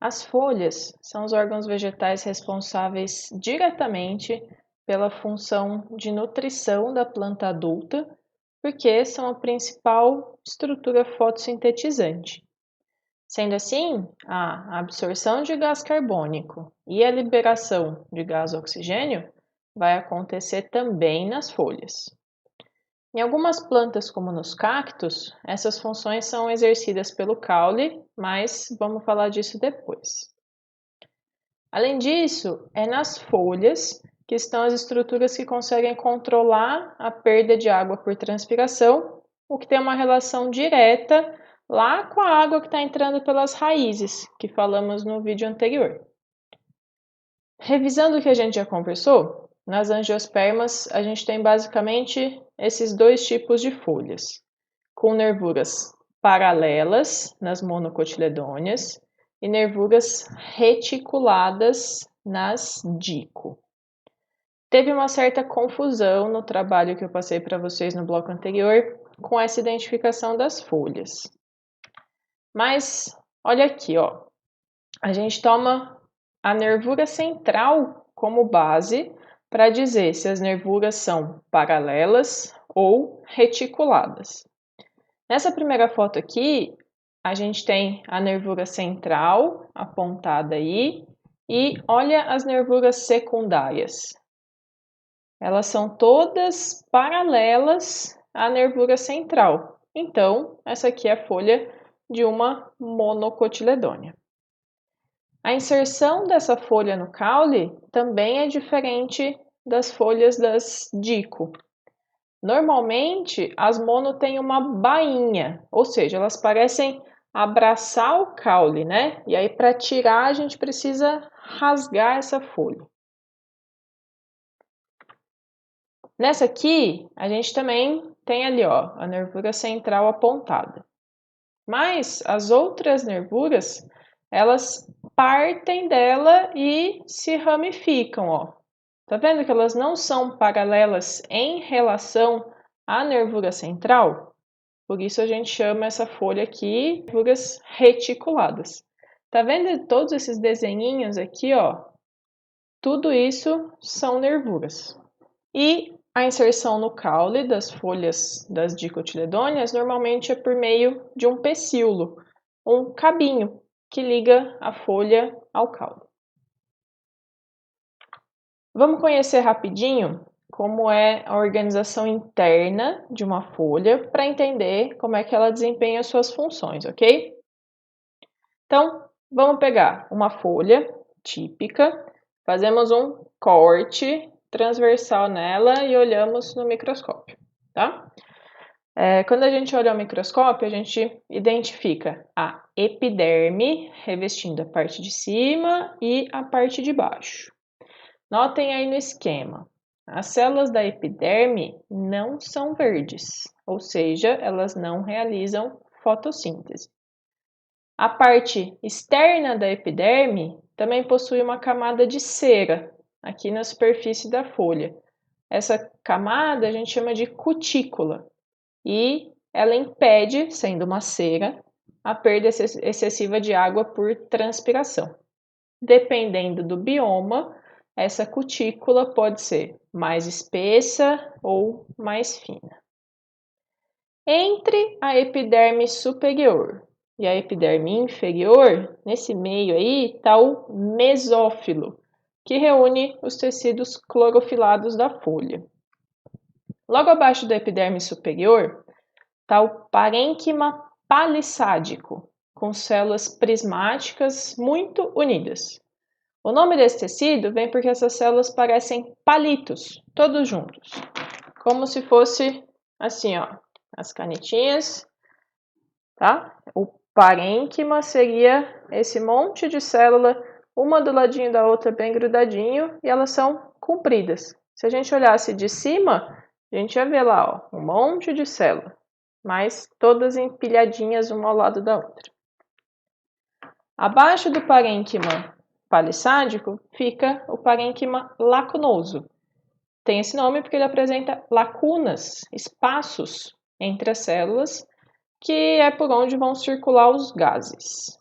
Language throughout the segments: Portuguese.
As folhas são os órgãos vegetais responsáveis diretamente pela função de nutrição da planta adulta, porque são a principal estrutura fotossintetizante. Sendo assim, a absorção de gás carbônico e a liberação de gás oxigênio vai acontecer também nas folhas. Em algumas plantas, como nos cactos, essas funções são exercidas pelo caule, mas vamos falar disso depois. Além disso, é nas folhas que estão as estruturas que conseguem controlar a perda de água por transpiração, o que tem uma relação direta lá com a água que está entrando pelas raízes, que falamos no vídeo anterior. Revisando o que a gente já conversou, nas angiospermas a gente tem basicamente esses dois tipos de folhas, com nervuras paralelas nas monocotiledôneas e nervuras reticuladas nas dico. Teve uma certa confusão no trabalho que eu passei para vocês no bloco anterior com essa identificação das folhas. Mas olha aqui, ó. A gente toma a nervura central como base para dizer se as nervuras são paralelas ou reticuladas. Nessa primeira foto aqui, a gente tem a nervura central apontada aí e olha as nervuras secundárias. Elas são todas paralelas à nervura central. Então, essa aqui é a folha de uma monocotiledônea. A inserção dessa folha no caule também é diferente das folhas das dico. Normalmente, as mono têm uma bainha, ou seja, elas parecem abraçar o caule, né? E aí, para tirar, a gente precisa rasgar essa folha. Nessa aqui, a gente também tem ali, ó, a nervura central apontada. Mas as outras nervuras, elas partem dela e se ramificam, ó. Tá vendo que elas não são paralelas em relação à nervura central? Por isso a gente chama essa folha aqui de nervuras reticuladas. Tá vendo todos esses desenhinhos aqui, ó? Tudo isso são nervuras. E a inserção no caule das folhas das dicotiledôneas normalmente é por meio de um pecíolo, um cabinho que liga a folha ao caule. Vamos conhecer rapidinho como é a organização interna de uma folha para entender como é que ela desempenha suas funções, ok? Então, vamos pegar uma folha típica, fazemos um corte transversal nela e olhamos no microscópio, tá? Quando a gente olha ao microscópio, a gente identifica a epiderme revestindo a parte de cima e a parte de baixo. Notem aí no esquema, as células da epiderme não são verdes, ou seja, elas não realizam fotossíntese. A parte externa da epiderme também possui uma camada de cera aqui na superfície da folha. Essa camada a gente chama de cutícula e ela impede, sendo uma cera, a perda excessiva de água por transpiração. Dependendo do bioma, essa cutícula pode ser mais espessa ou mais fina. Entre a epiderme superior e a epiderme inferior, nesse meio aí está o mesófilo, que reúne os tecidos clorofilados da folha. Logo abaixo da epiderme superior está o parênquima palissádico, com células prismáticas muito unidas. O nome desse tecido vem porque essas células parecem palitos, todos juntos, como se fosse assim, ó, as canetinhas, tá? O parênquima seria esse monte de célula, uma do ladinho da outra bem grudadinho, e elas são compridas. Se a gente olhasse de cima, a gente ia ver lá, ó, um monte de célula, mas todas empilhadinhas uma ao lado da outra. Abaixo do parênquima palissádico fica o parênquima lacunoso. Tem esse nome porque ele apresenta lacunas, espaços entre as células, que é por onde vão circular os gases.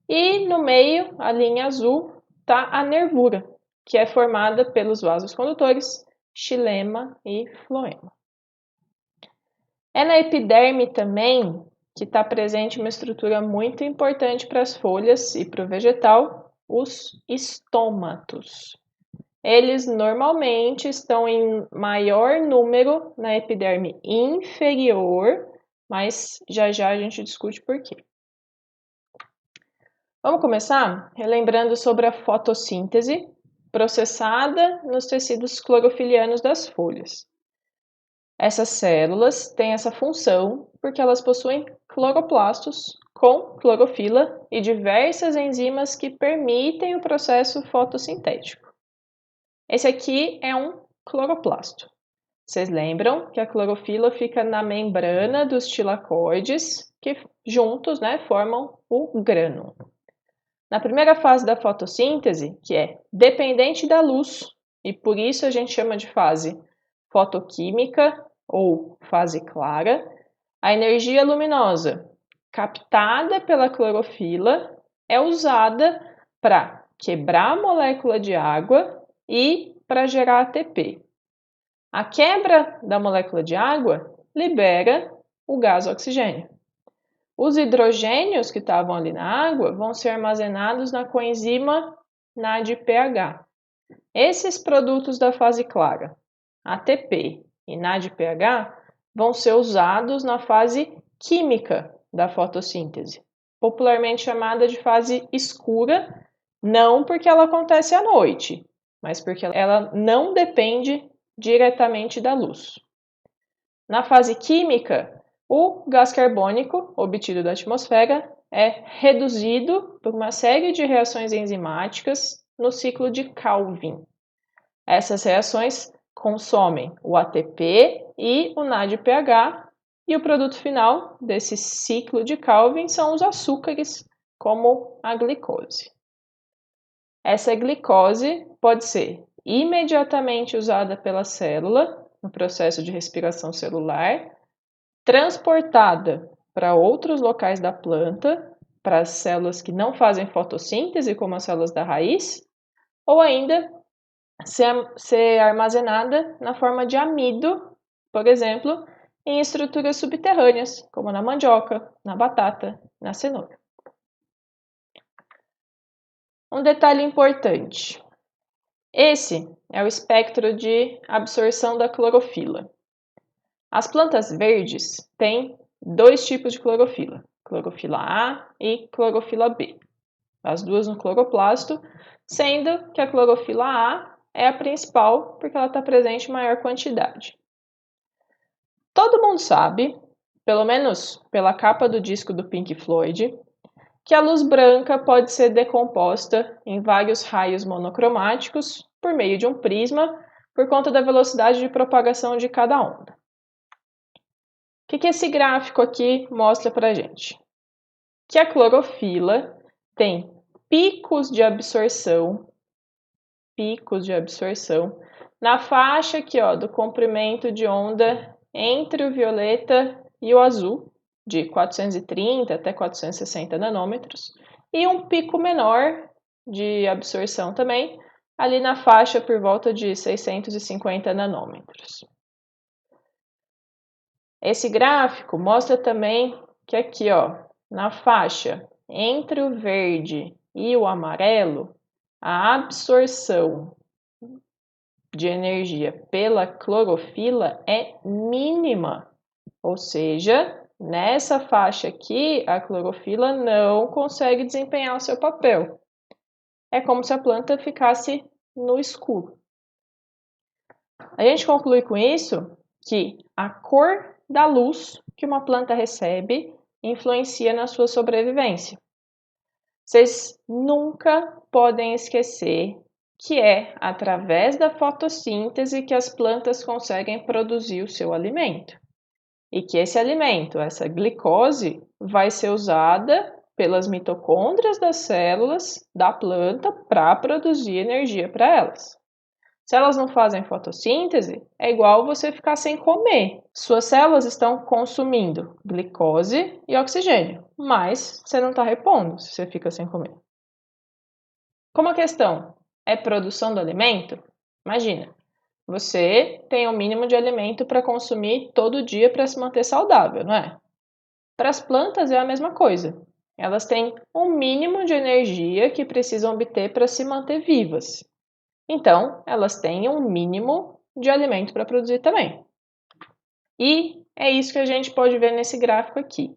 E no meio, a linha azul, está a nervura, que é formada pelos vasos condutores xilema e floema. É na epiderme também que está presente uma estrutura muito importante para as folhas e para o vegetal, os estômatos. Eles normalmente estão em maior número na epiderme inferior, mas já já a gente discute por quê. Vamos começar relembrando sobre a fotossíntese processada nos tecidos clorofilianos das folhas. Essas células têm essa função porque elas possuem cloroplastos com clorofila e diversas enzimas que permitem o processo fotossintético. Esse aqui é um cloroplasto. Vocês lembram que a clorofila fica na membrana dos tilacoides, que juntos, formam o grânulo. Na primeira fase da fotossíntese, que é dependente da luz, e por isso a gente chama de fase fotoquímica ou fase clara, a energia luminosa captada pela clorofila é usada para quebrar a molécula de água e para gerar ATP. A quebra da molécula de água libera o gás oxigênio. Os hidrogênios que estavam ali na água vão ser armazenados na coenzima NADPH. Esses produtos da fase clara, ATP e NADPH, vão ser usados na fase química da fotossíntese, popularmente chamada de fase escura, não porque ela acontece à noite, mas porque ela não depende diretamente da luz. Na fase química, o gás carbônico obtido da atmosfera é reduzido por uma série de reações enzimáticas no ciclo de Calvin. Essas reações consomem o ATP e o NADPH, e o produto final desse ciclo de Calvin são os açúcares, como a glicose. Essa glicose pode ser imediatamente usada pela célula no processo de respiração celular, transportada para outros locais da planta, para as células que não fazem fotossíntese, como as células da raiz, ou ainda ser armazenada na forma de amido, por exemplo, em estruturas subterrâneas, como na mandioca, na batata, na cenoura. Um detalhe importante. Esse é o espectro de absorção da clorofila. As plantas verdes têm dois tipos de clorofila, clorofila A e clorofila B. As duas no cloroplasto, sendo que a clorofila A é a principal porque ela está presente em maior quantidade. Todo mundo sabe, pelo menos pela capa do disco do Pink Floyd, que a luz branca pode ser decomposta em vários raios monocromáticos por meio de um prisma por conta da velocidade de propagação de cada onda. O que esse gráfico aqui mostra para a gente? Que a clorofila tem picos de absorção na faixa aqui, do comprimento de onda entre o violeta e o azul, de 430 até 460 nanômetros, e um pico menor de absorção também, ali na faixa por volta de 650 nanômetros. Esse gráfico mostra também que aqui, na faixa entre o verde e o amarelo, a absorção de energia pela clorofila é mínima, ou seja, nessa faixa aqui, a clorofila não consegue desempenhar o seu papel. É como se a planta ficasse no escuro. A gente conclui com isso que a cor da luz que uma planta recebe influencia na sua sobrevivência. Vocês nunca podem esquecer que é através da fotossíntese que as plantas conseguem produzir o seu alimento. E que esse alimento, essa glicose, vai ser usada pelas mitocôndrias das células da planta para produzir energia para elas. Se elas não fazem fotossíntese, é igual você ficar sem comer. Suas células estão consumindo glicose e oxigênio, mas você não está repondo se você fica sem comer. Como a questão é produção do alimento, imagina, você tem um mínimo de alimento para consumir todo dia para se manter saudável, não é? Para as plantas é a mesma coisa. Elas têm um mínimo de energia que precisam obter para se manter vivas. Então, elas têm um mínimo de alimento para produzir também. E é isso que a gente pode ver nesse gráfico aqui.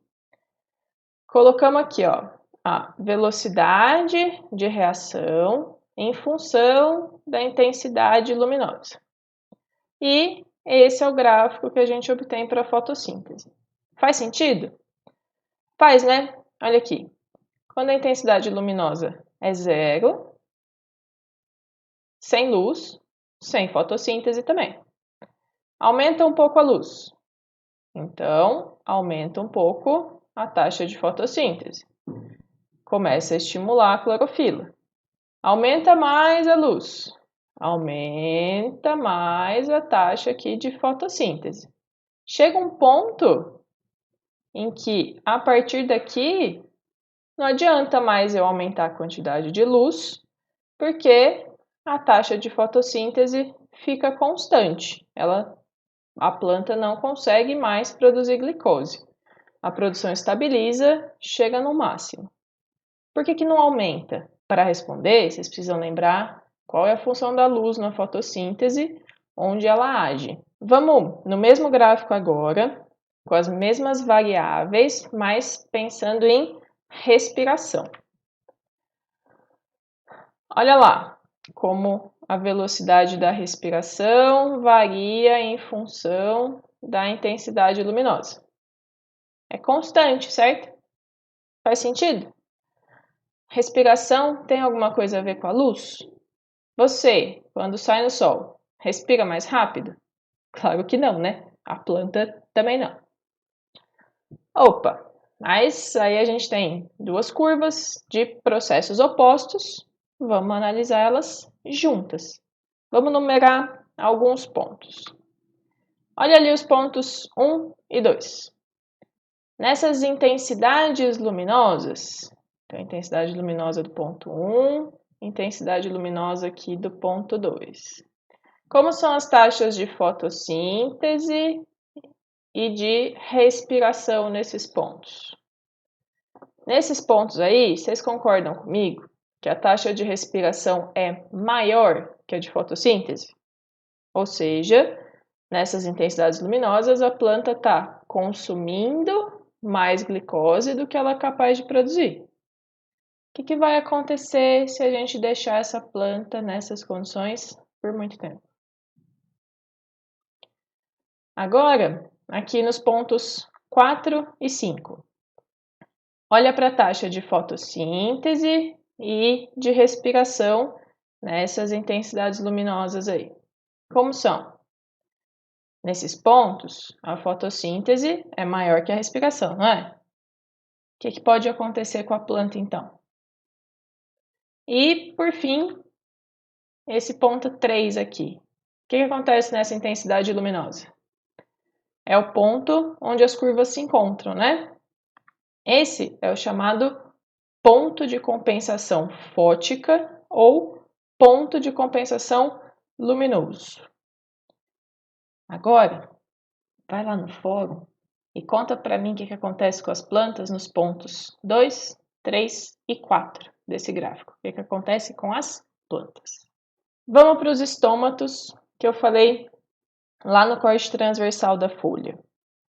Colocamos aqui, ó, a velocidade de reação em função da intensidade luminosa. E esse é o gráfico que a gente obtém para a fotossíntese. Faz sentido? Faz, né? Olha aqui. Quando a intensidade luminosa é zero, sem luz, sem fotossíntese também. Aumenta um pouco a luz, então aumenta um pouco a taxa de fotossíntese. Começa a estimular a clorofila. Aumenta mais a luz, aumenta mais a taxa aqui de fotossíntese. Chega um ponto em que, a partir daqui, não adianta mais eu aumentar a quantidade de luz, porque a taxa de fotossíntese fica constante. A planta não consegue mais produzir glicose. A produção estabiliza, chega no máximo. Por que não aumenta? Para responder, vocês precisam lembrar qual é a função da luz na fotossíntese, onde ela age. Vamos no mesmo gráfico agora, com as mesmas variáveis, mas pensando em respiração. Olha lá como a velocidade da respiração varia em função da intensidade luminosa. É constante, certo? Faz sentido? Respiração tem alguma coisa a ver com a luz? Você, quando sai no sol, respira mais rápido? Claro que não, né? A planta também não. Opa, mas aí a gente tem duas curvas de processos opostos. Vamos analisar elas juntas. Vamos numerar alguns pontos. Olha ali os pontos 1 e 2. Nessas intensidades luminosas, então a intensidade luminosa do ponto 1, intensidade luminosa aqui do ponto 2. Como são as taxas de fotossíntese e de respiração nesses pontos? Nesses pontos aí, vocês concordam comigo que a taxa de respiração é maior que a de fotossíntese? Ou seja, nessas intensidades luminosas, a planta está consumindo mais glicose do que ela é capaz de produzir. O que vai acontecer se a gente deixar essa planta nessas condições por muito tempo? Agora, aqui nos pontos 4 e 5. Olha para a taxa de fotossíntese e de respiração nessas intensidades luminosas aí. Como são? Nesses pontos, a fotossíntese é maior que a respiração, não é? O que pode acontecer com a planta, então? E, por fim, esse ponto 3 aqui. O que acontece nessa intensidade luminosa? É o ponto onde as curvas se encontram, né? Esse é o chamado ponto de compensação fótica ou ponto de compensação luminoso. Agora, vai lá no fórum e conta para mim o que acontece com as plantas nos pontos 2, 3 e 4 desse gráfico. O que acontece com as plantas? Vamos para os estômatos que eu falei lá no corte transversal da folha.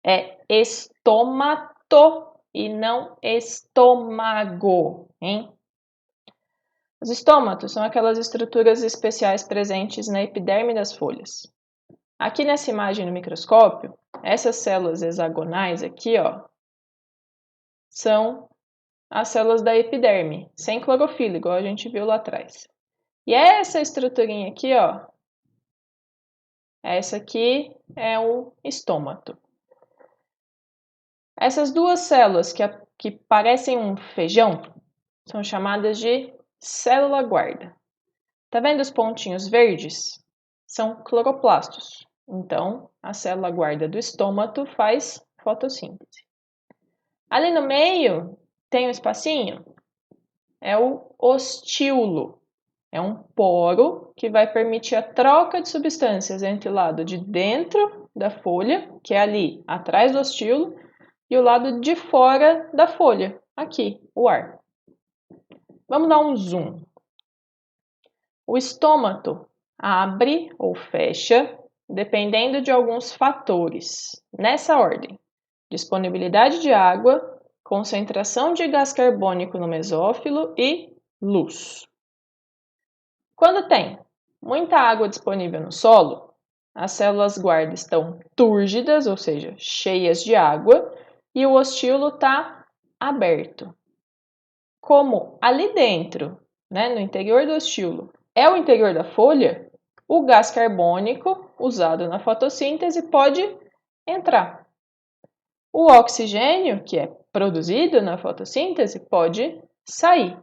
É estômato e não estômago, hein? Os estômatos são aquelas estruturas especiais presentes na epiderme das folhas. Aqui nessa imagem no microscópio, essas células hexagonais aqui, ó, são as células da epiderme, sem clorofila, igual a gente viu lá atrás. E essa estruturinha aqui, ó, essa aqui é um estômato. Essas duas células que parecem um feijão são chamadas de célula guarda. Tá vendo os pontinhos verdes? são cloroplastos. Então, a célula guarda do estômato faz fotossíntese. Ali no meio tem um espacinho, é o ostíolo. É um poro que vai permitir a troca de substâncias entre o lado de dentro da folha, que é ali atrás do ostíolo, e o lado de fora da folha, aqui, o ar. Vamos dar um zoom. O estômato abre ou fecha dependendo de alguns fatores, nessa ordem: disponibilidade de água, concentração de gás carbônico no mesófilo e luz. Quando tem muita água disponível no solo, as células guarda estão túrgidas, ou seja, cheias de água, e o ostíolo está aberto. Como ali dentro, no interior do ostíolo, é o interior da folha, o gás carbônico usado na fotossíntese pode entrar. O oxigênio, que é produzido na fotossíntese, pode sair.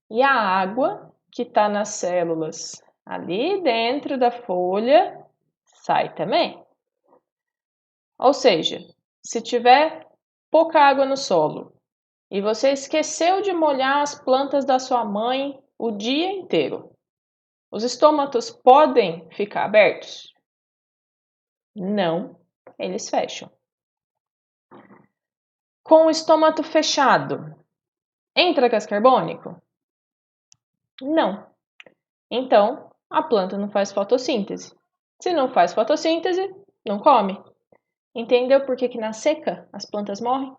E a água, que está nas células ali dentro da folha, sai também. Ou seja, se tiver pouca água no solo e você esqueceu de molhar as plantas da sua mãe o dia inteiro, os estômatos podem ficar abertos? Não, eles fecham. Com o estômato fechado, entra gás carbônico? Não. Então, a planta não faz fotossíntese. Se não faz fotossíntese, não come. Entendeu por que na seca as plantas morrem?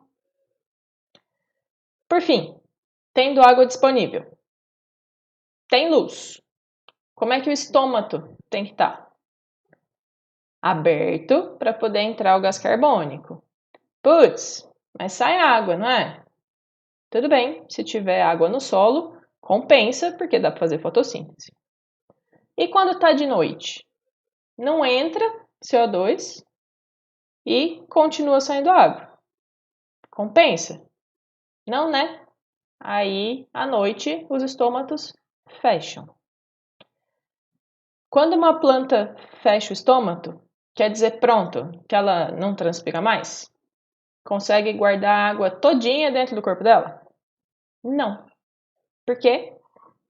Por fim, tendo água disponível, tem luz. Como é que o estômato tem que estar? Aberto para poder entrar o gás carbônico. Putz, mas sai água, não é? Tudo bem, se tiver água no solo, compensa porque dá para fazer fotossíntese. E quando está de noite? Não entra CO2 e continua saindo água. Compensa? Não, né? Aí, à noite, os estômatos fecham. Quando uma planta fecha o estômato, quer dizer, pronto, que ela não transpira mais? Consegue guardar a água todinha dentro do corpo dela? Não. Por quê?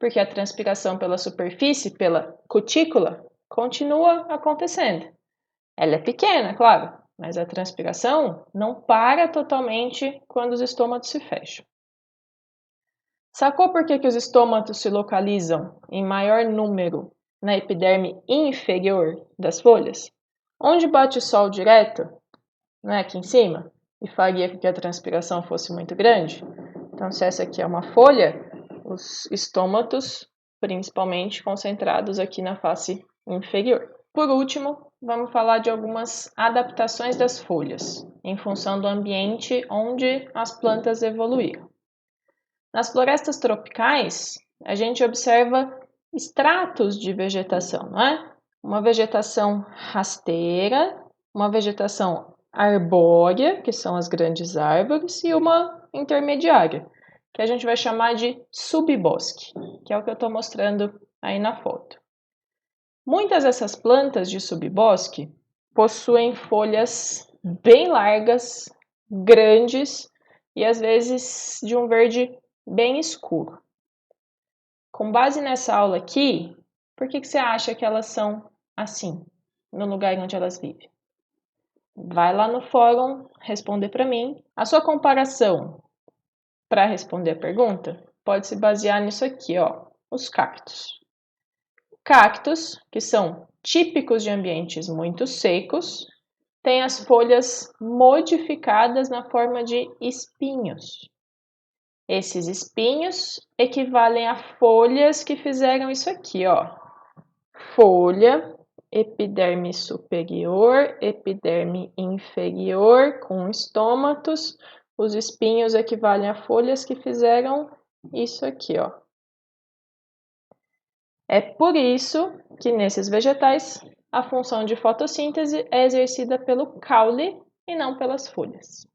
Porque a transpiração pela superfície, pela cutícula, continua acontecendo. Ela é pequena, claro, mas a transpiração não para totalmente quando os estômatos se fecham. Sacou por que os estômatos se localizam em maior número na epiderme inferior das folhas? Onde bate o sol direto, não é aqui em cima, e faria com que a transpiração fosse muito grande? Então, se essa aqui é uma folha, os estômatos, principalmente concentrados aqui na face inferior. Por último, vamos falar de algumas adaptações das folhas, em função do ambiente onde as plantas evoluíram. Nas florestas tropicais, a gente observa estratos de vegetação, não é? Uma vegetação rasteira, uma vegetação arbórea, que são as grandes árvores, e uma intermediária, que a gente vai chamar de subbosque, que é o que eu estou mostrando aí na foto. Muitas dessas plantas de subbosque possuem folhas bem largas, grandes e às vezes de um verde bem escuro. Com base nessa aula aqui, por que você acha que elas são assim, no lugar onde elas vivem? Vai lá no fórum responder para mim. A sua comparação para responder a pergunta pode se basear nisso aqui, ó, os cactos. Cactos, que são típicos de ambientes muito secos, têm as folhas modificadas na forma de espinhos. Esses espinhos equivalem a folhas que fizeram isso aqui, ó. Folha, epiderme superior, epiderme inferior com estômatos. Os espinhos equivalem a folhas que fizeram isso aqui, ó. É por isso que nesses vegetais a função de fotossíntese é exercida pelo caule e não pelas folhas.